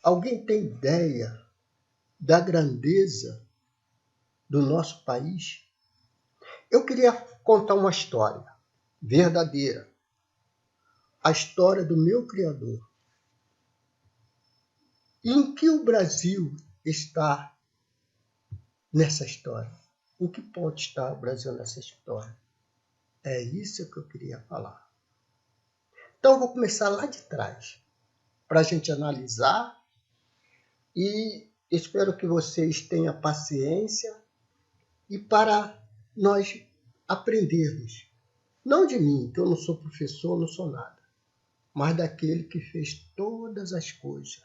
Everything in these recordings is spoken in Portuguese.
Alguém tem ideia da grandeza do nosso país? Eu queria contar uma história verdadeira. A história do meu Criador. Em que o Brasil está nessa história? Em que ponto está o Brasil nessa história? É isso que eu queria falar. Então, eu vou começar lá de trás, para a gente analisar, e espero que vocês tenham paciência e para nós aprendermos. Não de mim, que eu não sou professor, não sou nada, mas daquele que fez todas as coisas,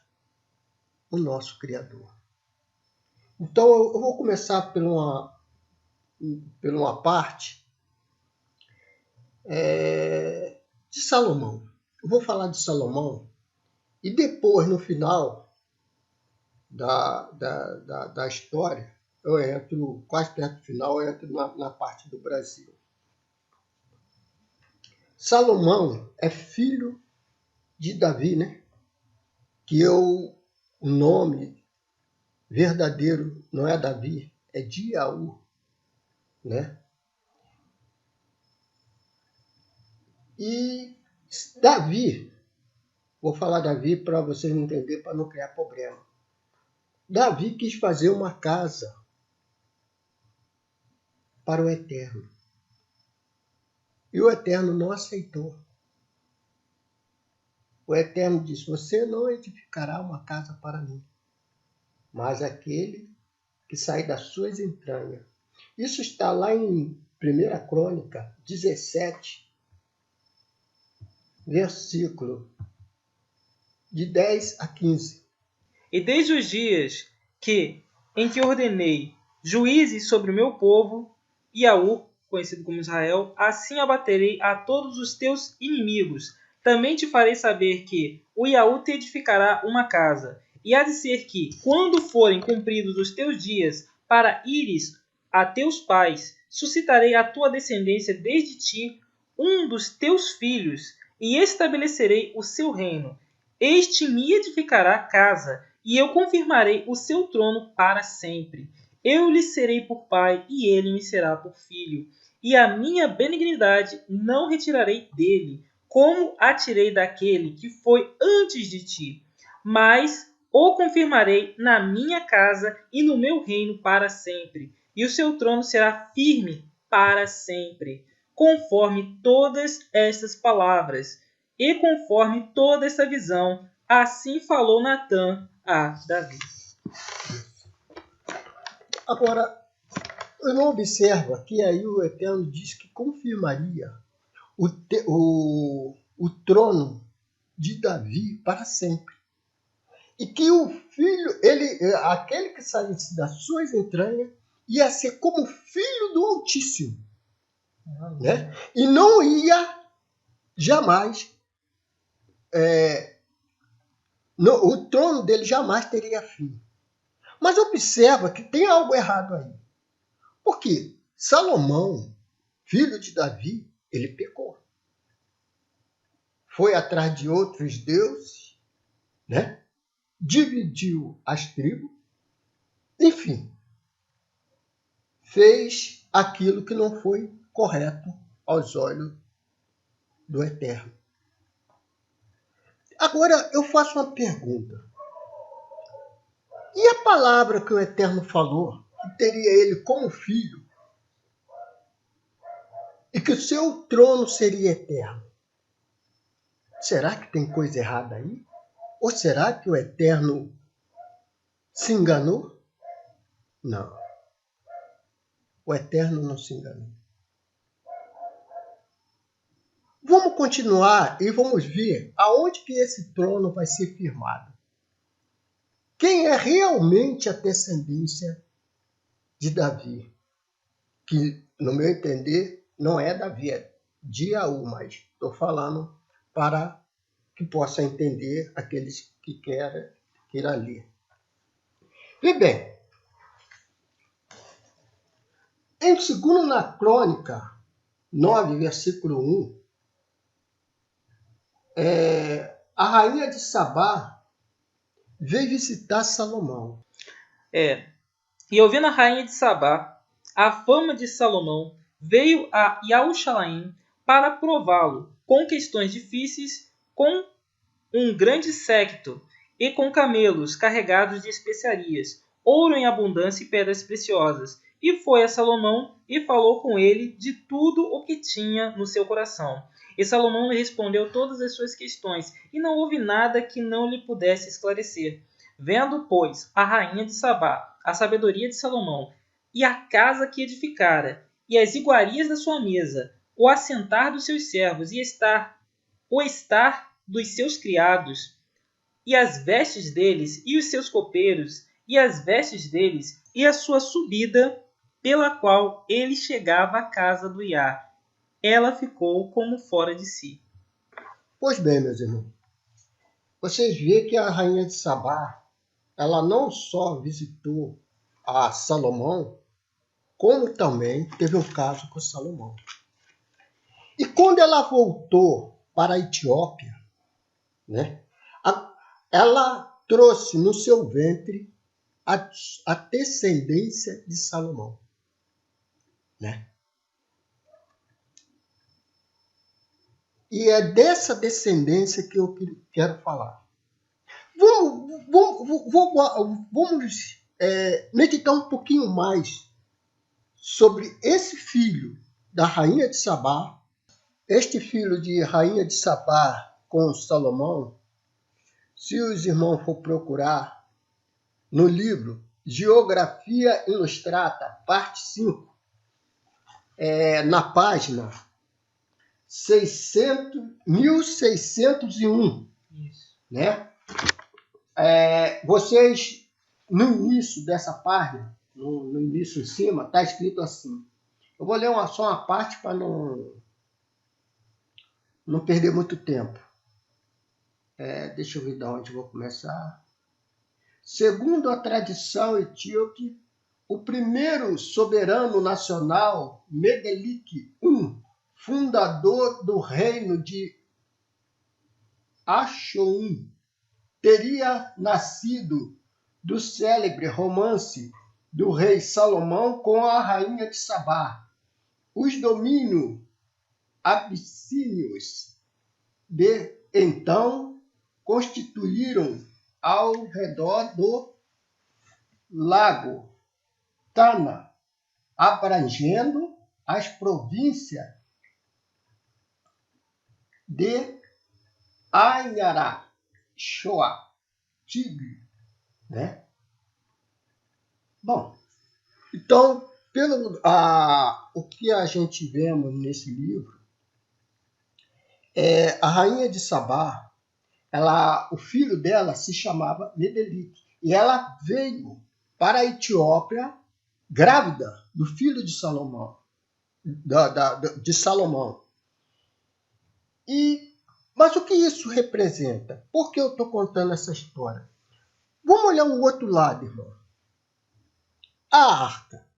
o nosso Criador. Então, eu vou começar por uma parte de Salomão. Eu vou falar de Salomão e depois, no final da história, eu entro, quase perto do final, eu entro na parte do Brasil. Salomão é filho de Davi, né? Que o nome verdadeiro não é Davi, é Diaú, né? E Davi, vou falar Davi para vocês não entenderem, para não criar problema. Davi quis fazer uma casa para o Eterno. E o Eterno não aceitou. O Eterno disse, você não edificará uma casa para mim, mas aquele que sai das suas entranhas. Isso está lá em 1 Crônica 17, versículo de 10 a 15. E desde os dias em que ordenei juízes sobre o meu povo, Iaú, conhecido como Israel, assim abaterei a todos os teus inimigos. Também te farei saber que o Iaú te edificará uma casa. E há de ser que, quando forem cumpridos os teus dias para ires a teus pais, suscitarei a tua descendência desde ti um dos teus filhos, e estabelecerei o seu reino. Este me edificará casa, e eu confirmarei o seu trono para sempre. Eu lhe serei por pai, e ele me será por filho. E a minha benignidade não retirarei dele, como a tirei daquele que foi antes de ti. Mas o confirmarei na minha casa e no meu reino para sempre. E o seu trono será firme para sempre. Conforme todas estas palavras, e conforme toda essa visão, assim falou Natã a Davi. Agora, eu não observa que aí o Eterno diz que confirmaria o trono de Davi para sempre. E que o filho, aquele que saísse das suas entranhas, ia ser como filho do Altíssimo. Né? E não ia jamais, o trono dele jamais teria fim. Mas observa que tem algo errado aí. Porque Salomão, filho de Davi, ele pecou. Foi atrás de outros deuses, né? Dividiu as tribos, enfim, fez aquilo que não foi correto aos olhos do Eterno. Agora eu faço uma pergunta. E a palavra que o Eterno falou, que teria ele como filho, e que o seu trono seria eterno? Será que tem coisa errada aí? Ou será que o Eterno se enganou? Não. O Eterno não se enganou. Vamos continuar e vamos ver aonde que esse trono vai ser firmado. Quem é realmente a descendência de Davi? Que, no meu entender, não é Davi, é Diaú, mas estou falando para que possa entender aqueles que queiram ler. E bem, em 2 Crônica 9, versículo 1, a rainha de Sabá veio visitar Salomão. E ouvindo a rainha de Sabá a fama de Salomão, veio a Yahushalaim para prová-lo com questões difíceis, com um grande séquito e com camelos carregados de especiarias, ouro em abundância e pedras preciosas. E foi a Salomão e falou com ele de tudo o que tinha no seu coração. E Salomão lhe respondeu todas as suas questões, e não houve nada que não lhe pudesse esclarecer. Vendo, pois, a rainha de Sabá a sabedoria de Salomão, e a casa que edificara, e as iguarias da sua mesa, o assentar dos seus servos, e o estar dos seus criados, e as vestes deles, e os seus copeiros, e as vestes deles, e a sua subida, pela qual ele chegava à casa do Iá. Ela ficou como fora de si. Pois bem, meus irmãos, vocês veem que a rainha de Sabá, ela não só visitou a Salomão, como também teve um caso com Salomão. E quando ela voltou para a Etiópia, né, ela trouxe no seu ventre a descendência de Salomão. Né? E é dessa descendência que eu quero falar. Vamos meditar um pouquinho mais sobre esse filho da rainha de Sabá. Este filho de rainha de Sabá com Salomão, se os irmãos for procurar no livro Geografia Ilustrada, parte 5, na página 1601, né? Vocês, no início dessa página, no início em cima, está escrito assim. Eu vou ler só uma parte para não perder muito tempo. Deixa eu ver de onde vou começar. Segundo a tradição etíope, o primeiro soberano nacional, Menelik I, fundador do reino de Ashoum, teria nascido do célebre romance do rei Salomão com a rainha de Sabá. Os domínios abissínios de então constituíram ao redor do lago Tana, abrangendo as províncias de Anhara, Shoa, Tigre, né? Bom, então, o que a gente vemos nesse livro, a rainha de Sabá, o filho dela se chamava Menelik, e ela veio para a Etiópia grávida do filho de Salomão, de Salomão. Mas o que isso representa? Por que eu estou contando essa história? Vamos olhar um outro lado, irmão. A arca.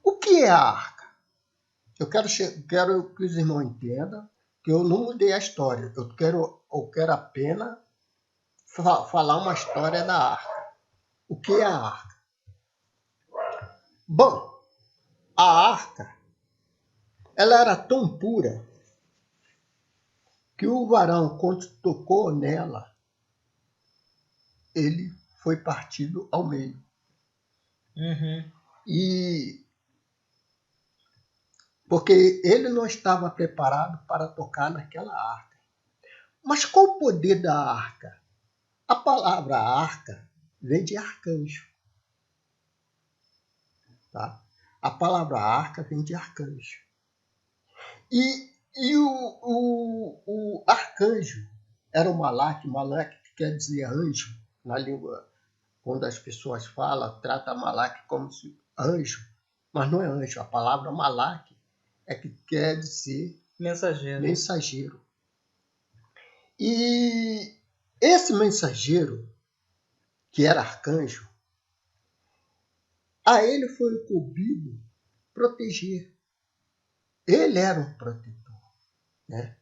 O que é a arca? Eu quero que os irmãos entendam que eu não mudei a história. Eu quero apenas falar uma história da arca. O que é a arca? Bom, a arca, ela era tão pura que o varão, quando tocou nela, ele foi partido ao meio. Uhum. Porque ele não estava preparado para tocar naquela arca. Mas qual o poder da arca? A palavra arca vem de arcanjo. Tá? A palavra arca vem de arcanjo. E o arcanjo era o Malak que quer dizer anjo, na língua, quando as pessoas falam, trata Malak como anjo, mas não é anjo. A palavra Malak é que quer dizer mensageiro. E esse mensageiro, que era arcanjo, a ele foi incumbido proteger. Ele era um protetor. Né?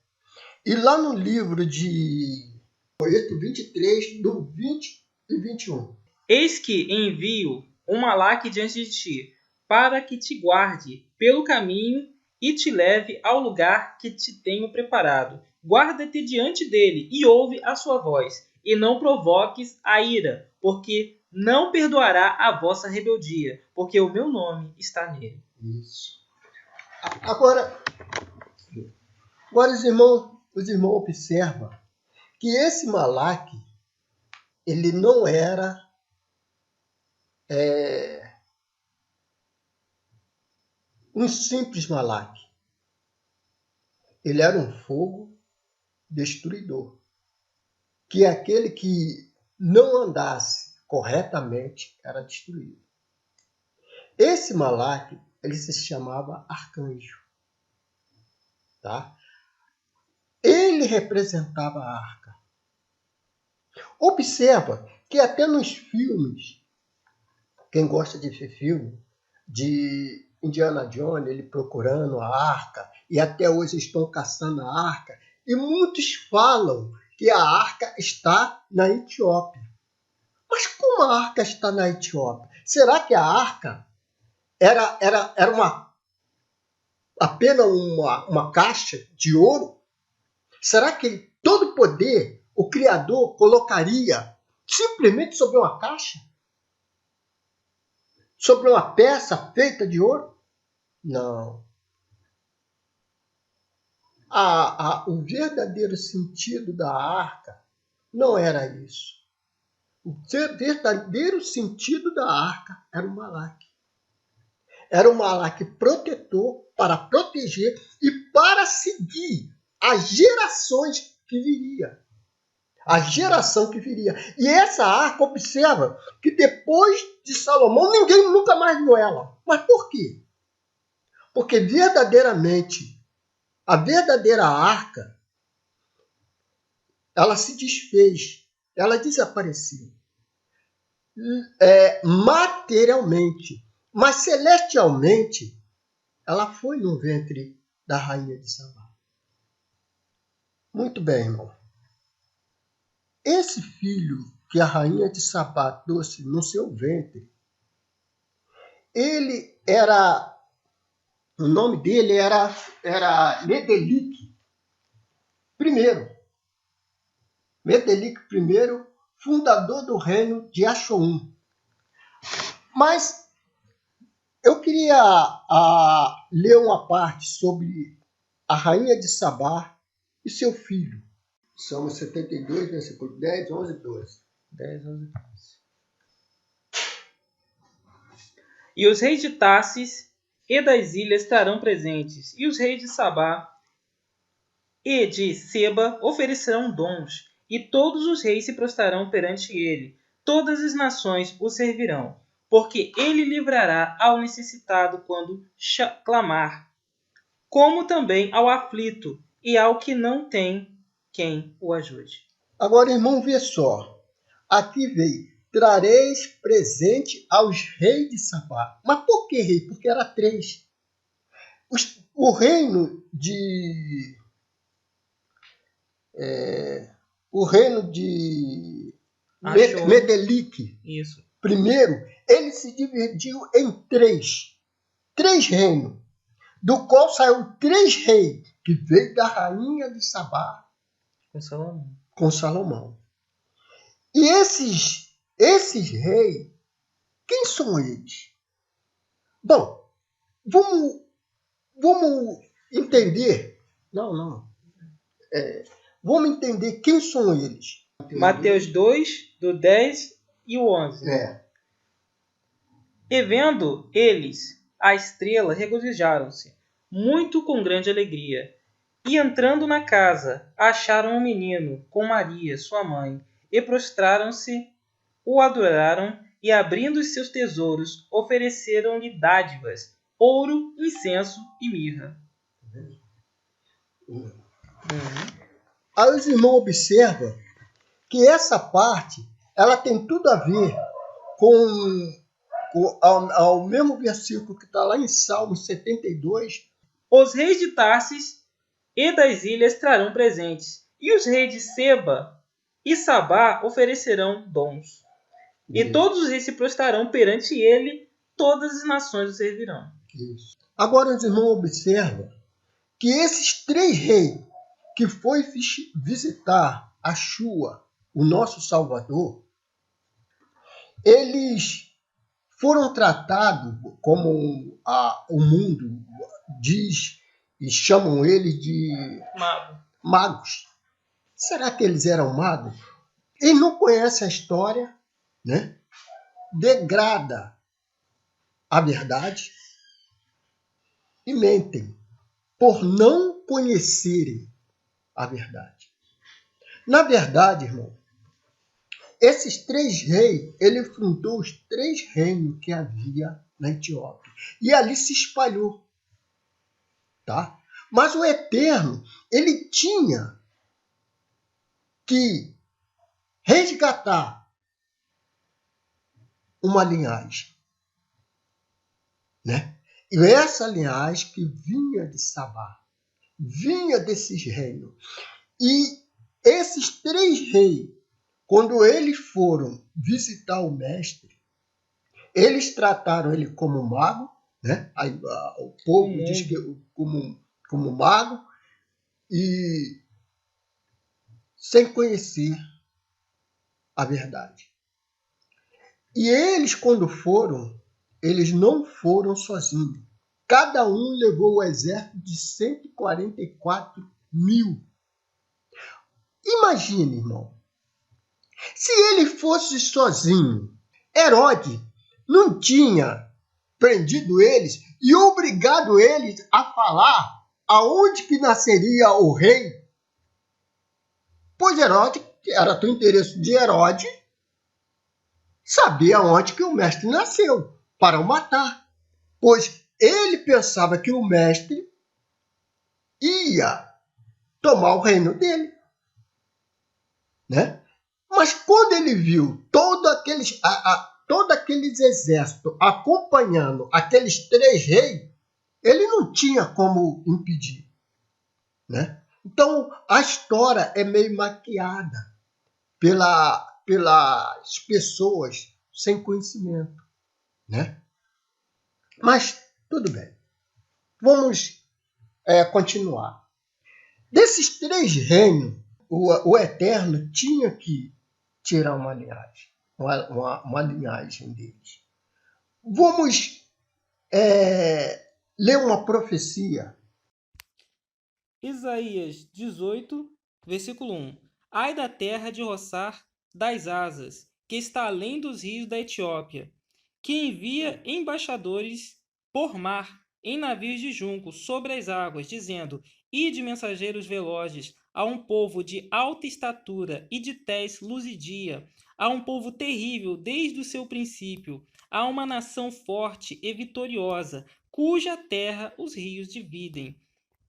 E lá no livro de Êxodo 23, do 20 e 21. Eis que envio um malaque diante de ti, para que te guarde pelo caminho e te leve ao lugar que te tenho preparado. Guarda-te diante dele e ouve a sua voz, e não provoques a ira, porque não perdoará a vossa rebeldia, porque o meu nome está nele. Isso. Agora os irmãos observam que esse malaque, ele não era um simples malaque. Ele era um fogo destruidor, que aquele que não andasse corretamente era destruído. Esse malaque, ele se chamava arcanjo. Tá? Ele representava a arca. Observa que até nos filmes, quem gosta de ver filme, de Indiana Jones, ele procurando a arca, e até hoje estão caçando a arca, e muitos falam que a arca está na Etiópia. Mas como a arca está na Etiópia? Será que a arca era apenas uma caixa de ouro? Será que todo o poder o Criador colocaria simplesmente sobre uma caixa? Sobre uma peça feita de ouro? Não. O verdadeiro sentido da arca não era isso. O verdadeiro sentido da arca era o malaque. Era um malaque protetor para proteger e para seguir as gerações que viriam. A geração que viria. E essa arca, observa que depois de Salomão, ninguém nunca mais viu ela. Mas por quê? Porque verdadeiramente, a verdadeira arca, ela se desfez, ela desapareceu. Materialmente. Mas celestialmente, ela foi no ventre da rainha de Sabá. Muito bem, irmão. Esse filho que a rainha de Sabá trouxe no seu ventre, o nome dele era Medelique I. Medelique I, fundador do reino de Ashoum. Mas eu queria ler uma parte sobre a rainha de Sabá e seu filho. Salmo 72, versículo 10, 11 e 12. 10, 11 e 12. E os reis de Tarsis e das ilhas estarão presentes, e os reis de Sabá e de Seba oferecerão dons, e todos os reis se prostrarão perante ele. Todas as nações o servirão, porque ele livrará ao necessitado quando clamar, como também ao aflito e ao que não tem quem o ajude. Agora, irmão, vê só. Aqui veio, trareis presente aos reis de Sabá. Mas por que rei? Porque era 3. O reino de Medelique I, ele se dividiu em 3 reinos, do qual saiu 3 reis, que veio da rainha de Sabá com Salomão. E esses reis, quem são eles? Bom, vamos entender. Vamos entender quem são eles. Mateus 2, do 10 e o 11. E vendo eles a estrela, regozijaram-se muito com grande alegria. E entrando na casa, acharam um menino com Maria, sua mãe, e prostraram-se, o adoraram, e abrindo os seus tesouros, ofereceram-lhe dádivas, ouro, incenso e mirra. Aí os irmãos observam que essa parte, ela tem tudo a ver ao mesmo versículo que está lá em Salmo 72. Os reis de Tarsis e das ilhas trarão presentes, e os reis de Seba e Sabá oferecerão dons. E todos os reis se prostrarão perante ele, todas as nações o servirão. Isso. Agora os irmãos observam que esses 3 reis que foi visitar Ashua, o nosso Salvador, eles foram tratados como o mundo diz e chamam eles de magos. Será que eles eram magos? Eles não conhecem a história, né? Degrada a verdade e mentem por não conhecerem a verdade. Na verdade, irmão, esses 3 reis, ele fundou os 3 reinos que havia na Etiópia. E ali se espalhou. Tá? Mas o Eterno, ele tinha que resgatar uma linhagem. Né? E essa linhagem que vinha de Sabá, vinha desses reinos. E esses 3 reis, quando eles foram visitar o mestre, eles trataram ele como mago, né? O povo diz que como mago, e sem conhecer a verdade. E eles, quando foram, eles não foram sozinhos. Cada um levou o exército de 144 mil. Imagine, irmão, se ele fosse sozinho, Herodes não tinha prendido eles e obrigado eles a falar aonde que nasceria o rei. Pois Herodes, era do interesse de Herodes, saber aonde que o mestre nasceu, para o matar. Pois ele pensava que o mestre ia tomar o reino dele. Né? Mas quando ele viu todo aqueles exércitos acompanhando aqueles 3 reis, ele não tinha como impedir. Né? Então, a história é meio maquiada pelas pessoas sem conhecimento. Né? Mas, tudo bem. Vamos continuar. Desses 3 reinos, o Eterno tinha que tirar uma linhagem, uma linhagem deles. Vamos ler uma profecia. Isaías 18, versículo 1. Ai da terra de roçar das asas, que está além dos rios da Etiópia, que envia embaixadores por mar em navios de junco sobre as águas, dizendo: Ide, mensageiros velozes, a um povo de alta estatura e de tez luzidia, a um povo terrível desde o seu princípio, a uma nação forte e vitoriosa, cuja terra os rios dividem.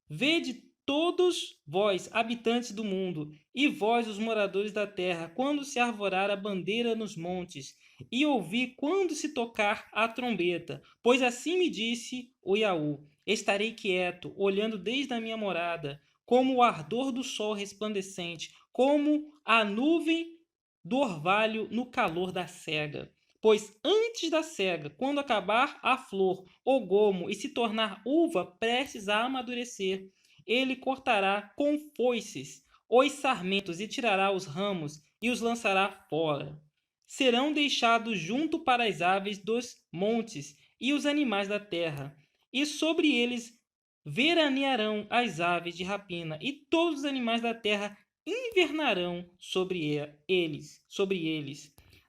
Vede todos vós, habitantes do mundo, e vós, os moradores da terra, quando se arvorar a bandeira nos montes, e ouvi quando se tocar a trombeta. Pois assim me disse o Yaú: estarei quieto, olhando desde a minha morada, como o ardor do sol resplandecente, como a nuvem do orvalho no calor da cega. Pois antes da cega, quando acabar a flor, o gomo, e se tornar uva prestes a amadurecer, ele cortará com foices os sarmentos e tirará os ramos e os lançará fora. Serão deixados junto para as aves dos montes e os animais da terra, e sobre eles veranearão as aves de rapina, e todos os animais da terra invernarão sobre eles.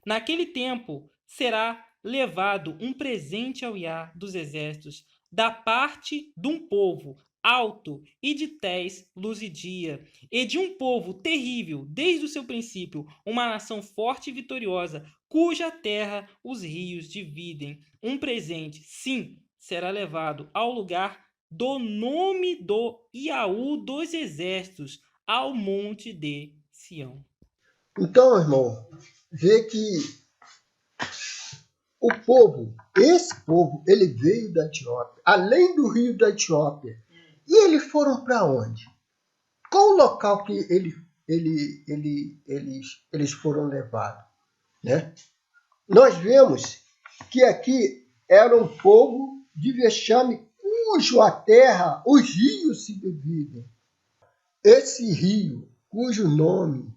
Naquele tempo será levado um presente ao Iá dos exércitos, da parte de um povo alto e de tez luzidia, e de um povo terrível desde o seu princípio, uma nação forte e vitoriosa, cuja terra os rios dividem. Um presente, sim, será levado ao lugar do nome do Iaú dos exércitos, ao monte de Sião. Então, irmão, vê que esse povo, ele veio da Etiópia, além do rio da Etiópia. E eles foram para onde? Qual o local que eles eles foram levados, né? Nós vemos que aqui era um povo de vexame, cujo a terra, os rios se dividem. Esse rio, cujo nome,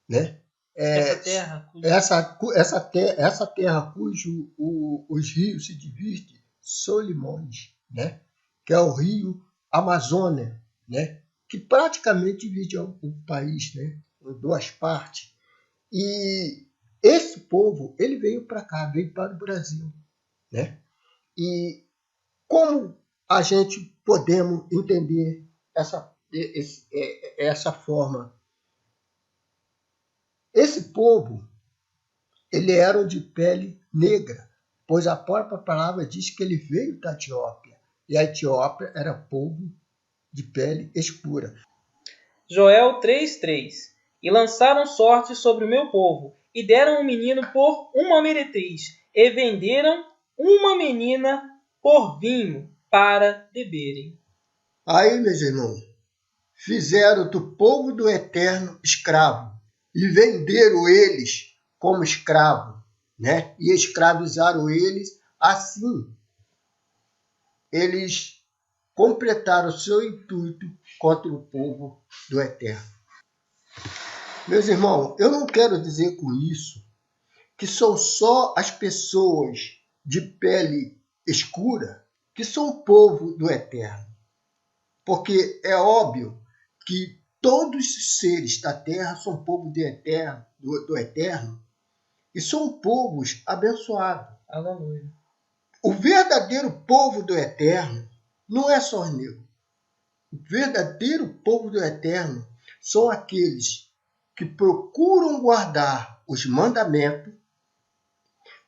né? Essa terra cujo os rios se dividem, Solimões, né? Que é o rio Amazônia, né? Que praticamente divide o país, né? Em duas partes. E esse povo, ele veio para cá, veio para o Brasil, né? E como a gente podemos entender essa forma? Esse povo, ele era de pele negra, pois a própria palavra diz que ele veio da Etiópia, e a Etiópia era povo de pele escura. Joel 3:3. E lançaram sorte sobre o meu povo, e deram um menino por uma meretriz, e venderam uma menina por vinho para beberem. Aí, meus irmãos, fizeram do povo do Eterno escravo, e venderam eles como escravo, né? E escravizaram eles. Assim, eles completaram o seu intuito contra o povo do Eterno. Meus irmãos, eu não quero dizer com isso que são só as pessoas de pele escura que são povo do Eterno. Porque é óbvio que todos os seres da terra são povo do Eterno e são povos abençoados. Aleluia. O verdadeiro povo do Eterno não é só os negros. O verdadeiro povo do Eterno são aqueles que procuram guardar os mandamentos,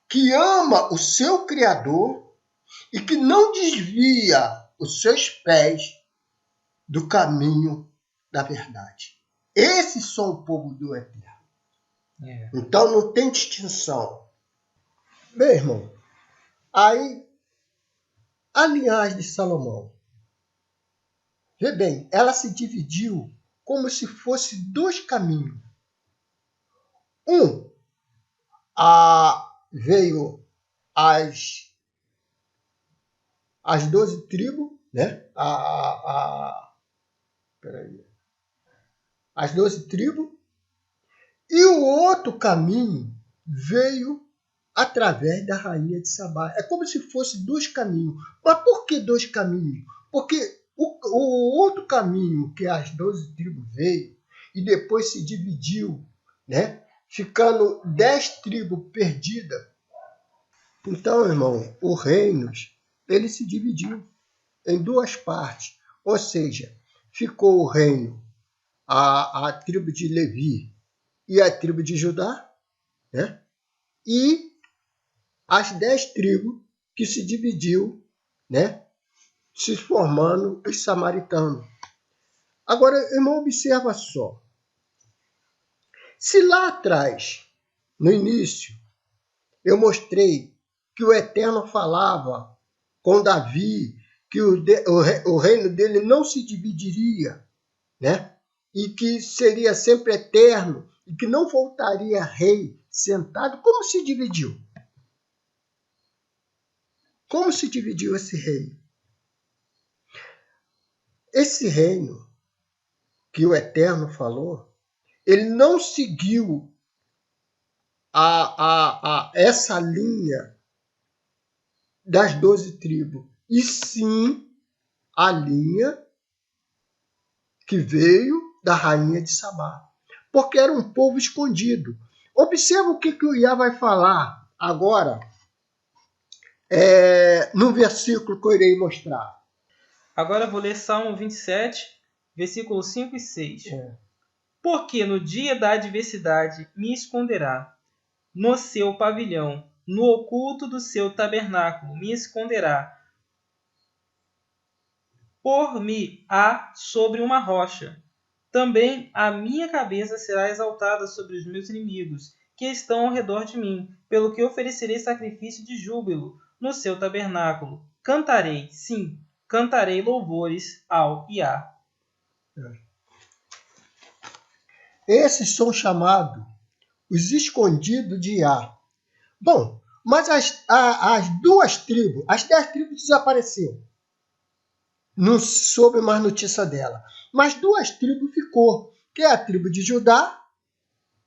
que ama o seu Criador e que não desvia os seus pés do caminho da verdade. Esses são o povo do Eterno. Então não tem distinção. Meu irmão, aí a linhagem de Salomão, vê bem, ela se dividiu como se fosse dois caminhos. Veio as 12 tribos, né? As 12 tribos, e o outro caminho veio através da rainha de Sabá. É como se fosse dois caminhos. Mas por que dois caminhos? Porque o outro caminho que as 12 tribos veio e depois se dividiu, né? Ficando 10 tribos perdidas. Então, irmão, o reino, ele se dividiu em duas partes. Ou seja, ficou o reino, a tribo de Levi e a tribo de Judá, né? E as 10 tribos que se dividiu, né? Se formando os samaritanos. Agora, irmão, observa só. Se lá atrás, no início, eu mostrei que o Eterno falava com Davi, que o reino dele não se dividiria, né? E que seria sempre eterno, e que não voltaria rei sentado. Como se dividiu? Como se dividiu esse reino? Esse reino que o Eterno falou, ele não seguiu essa linha das 12 tribos, e sim a linha que veio da rainha de Sabá, porque era um povo escondido. Observa o que o Iá vai falar agora, no versículo que eu irei mostrar. Agora eu vou ler Salmo 27, versículos 5 e 6. Porque no dia da adversidade me esconderá, no seu pavilhão, no oculto do seu tabernáculo me esconderá. Por-me-á sobre uma rocha. Também a minha cabeça será exaltada sobre os meus inimigos, que estão ao redor de mim, pelo que oferecerei sacrifício de júbilo no seu tabernáculo. Cantarei, sim, cantarei louvores ao Iá. Esses são chamados os escondidos de Iá. Bom, mas as duas tribos, as 10 tribos desapareceram. Não soube mais notícia dela. Mas 2 tribos ficou, que é a tribo de Judá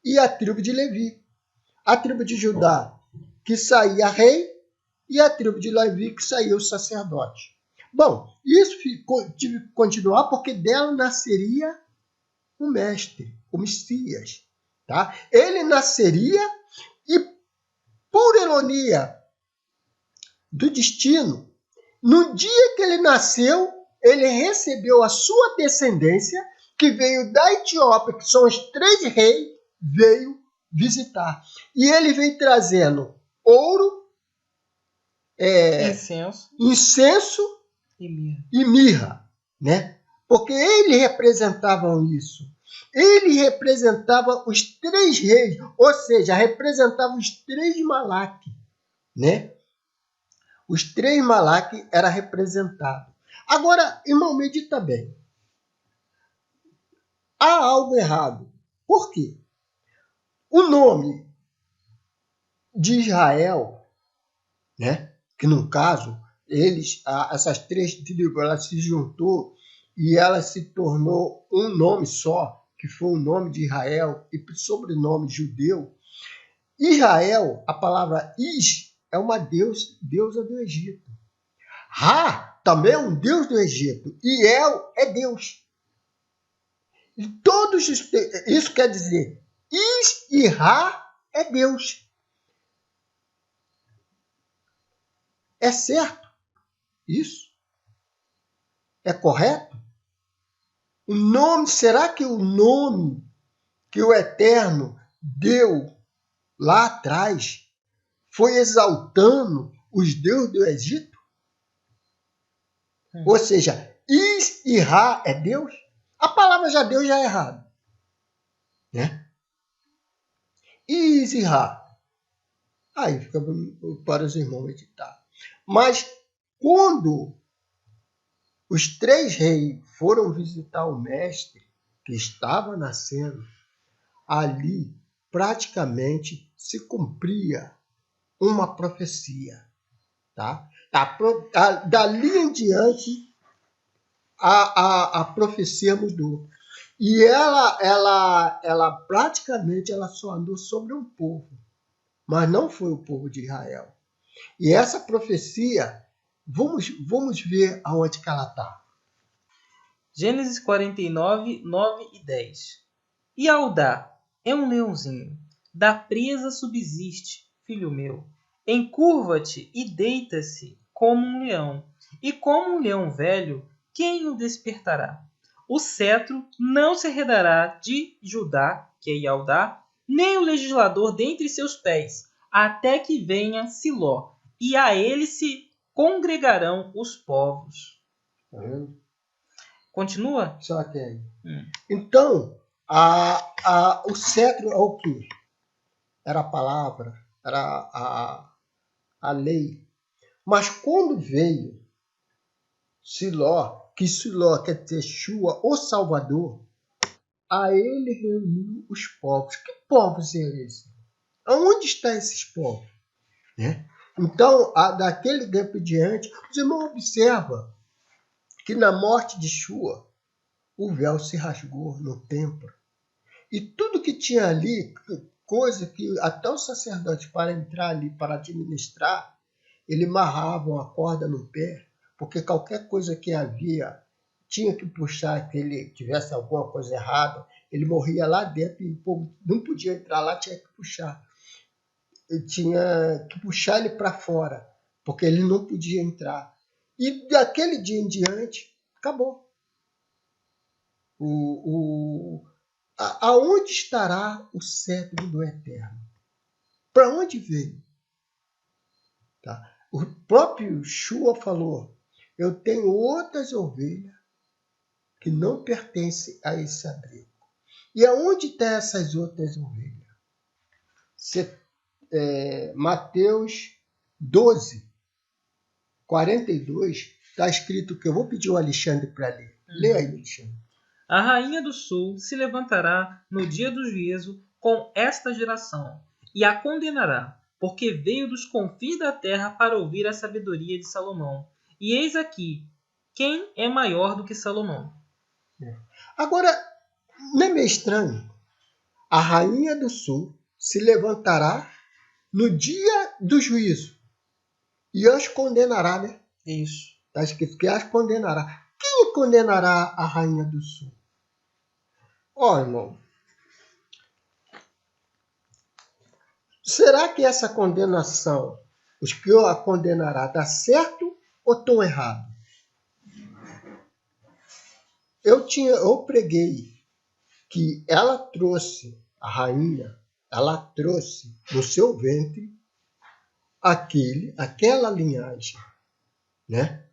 e a tribo de Levi. A tribo de Judá, que saía rei, e a tribo de Levi, que saía o sacerdote. Bom, isso tive que continuar porque dela nasceria o mestre, o Messias. Tá? Ele nasceria e, por ironia do destino, no dia que ele nasceu, ele recebeu a sua descendência, que veio da Etiópia, que são os 3 reis, veio visitar. E ele veio trazendo ouro, incenso e mirra, né? Porque eles representavam isso. Ele representava os 3 reis, ou seja, representava os 3 Malaque, né? Os 3 Malaque eram representados. Agora, irmão, medita bem. Há algo errado. Por quê? O nome de Israel, né? Que no caso, essas 3 tribos, ela se juntou e ela se tornou um nome só, que foi o nome de Israel e sobrenome judeu. Israel, a palavra Is, é uma deusa do Egito. Ra também é um deus do Egito. E El é Deus. E isso quer dizer, Is e Ra é Deus. É certo isso? É correto? O nome, será que o nome que o Eterno deu lá atrás foi exaltando os deuses do Egito? Ou seja, Is e Ra é Deus? A palavra já Deus já é errado. Né? Is e Ra. Aí fica para os irmãos meditar. Mas quando os 3 reis foram visitar o mestre que estava nascendo, ali praticamente se cumpria uma profecia. Tá? Dali em diante, a profecia mudou. E ela praticamente só andou sobre um povo, mas não foi o povo de Israel. E essa profecia, vamos ver aonde que ela está. Gênesis 49, 9 e 10. E Audá é um leãozinho, da presa subsiste, filho meu. Encurva-te e deita-se como um leão, e como um leão velho, quem o despertará? O cetro não se arredará de Judá, que é Iaudá, nem o legislador dentre seus pés, até que venha Siló, e a ele se congregarão os povos. Tá vendo? Continua? Só até aí. Então, o cetro é o quê? Era a palavra, era a lei. Mas quando veio Siló, que Siló quer dizer Shua, o Salvador, a ele reuniu os povos. Que povos são esses? Aonde estão esses povos? Né? Então, daquele tempo em diante, os irmãos observam que na morte de Shua, o véu se rasgou no templo. E tudo que tinha ali, coisa que até o sacerdote, para entrar ali, para administrar, ele amarrava uma corda no pé, porque qualquer coisa que havia, tinha que puxar, que ele tivesse alguma coisa errada, ele morria lá dentro e o povo não podia entrar lá, tinha que puxar. Ele tinha que puxar ele para fora, porque ele não podia entrar. E daquele dia em diante, acabou. Aonde estará o cetro do Eterno? Para onde veio? Tá? O próprio Shua falou, eu tenho outras ovelhas que não pertencem a esse abrigo. E aonde estão essas outras ovelhas? Mateus 12, 42, está escrito que eu vou pedir o Alexandre para ler. Lê aí, Alexandre. A rainha do sul se levantará no dia do juízo com esta geração e a condenará, porque veio dos confins da terra para ouvir a sabedoria de Salomão. E eis aqui, quem é maior do que Salomão? Agora, não é meio estranho? A rainha do sul se levantará no dia do juízo e as condenará, né? Isso. Está escrito que as condenará. Quem condenará a rainha do sul? Ó, irmão, será que essa condenação, os que a condenará, dá certo ou estão errado? Eu preguei que ela trouxe, a rainha, ela trouxe no seu ventre aquela linhagem, né?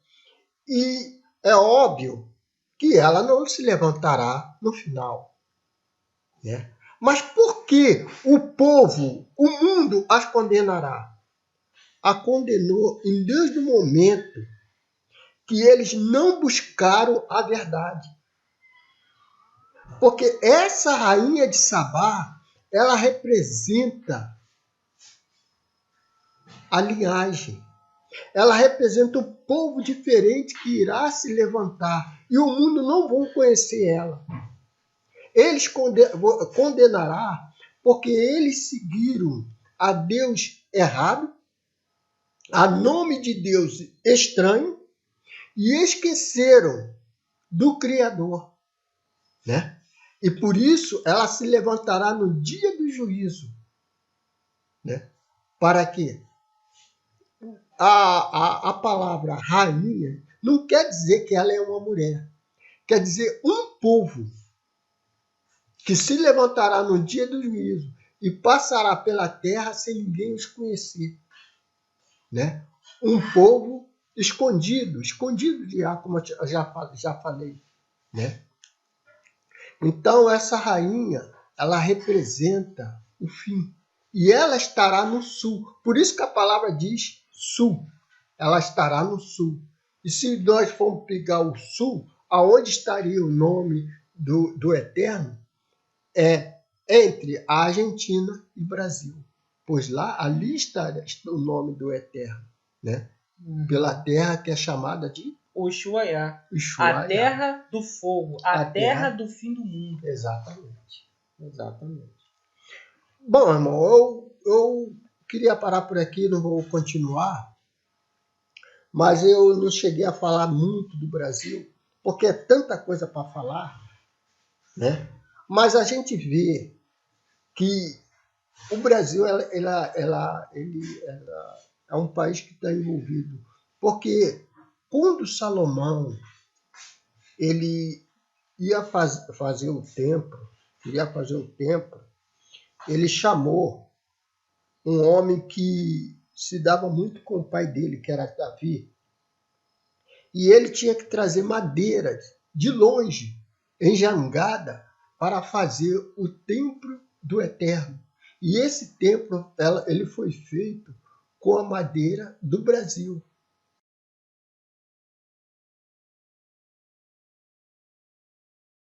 E é óbvio que ela não se levantará no final, né? Mas por que o povo, o mundo as condenará? A condenou desde o momento que eles não buscaram a verdade. Porque essa rainha de Sabá, ela representa a linhagem. Ela representa um povo diferente que irá se levantar. E o mundo não vai conhecer ela. Eles condenará porque eles seguiram a Deus errado, a nome de Deus estranho, e esqueceram do Criador, né? E por isso ela se levantará no dia do juízo, né? Para quê? A palavra rainha não quer dizer que ela é uma mulher. Quer dizer um povo que se levantará no dia do juízo e passará pela terra sem ninguém os conhecer, né? Um povo escondido de ar, como eu já falei, né? Então essa rainha, ela representa o fim e ela estará no sul. Por isso que a palavra diz sul. Ela estará no sul. E se nós formos pegar o sul, aonde estaria o nome do Eterno? É entre a Argentina e Brasil, pois ali está o nome do Eterno, né? Pela terra que é chamada de Ushuaia. A terra do fogo, a terra do fim do mundo. Exatamente. Bom, irmão, eu queria parar por aqui, não vou continuar, mas eu não cheguei a falar muito do Brasil, porque é tanta coisa para falar, né? Mas a gente vê que o Brasil ele é um país que está envolvido. Porque quando Salomão ele ia fazer o templo, ele chamou um homem que se dava muito com o pai dele, que era Davi. E ele tinha que trazer madeira de longe, em jangada, para fazer o templo do Eterno. E esse templo ele foi feito com a madeira do Brasil.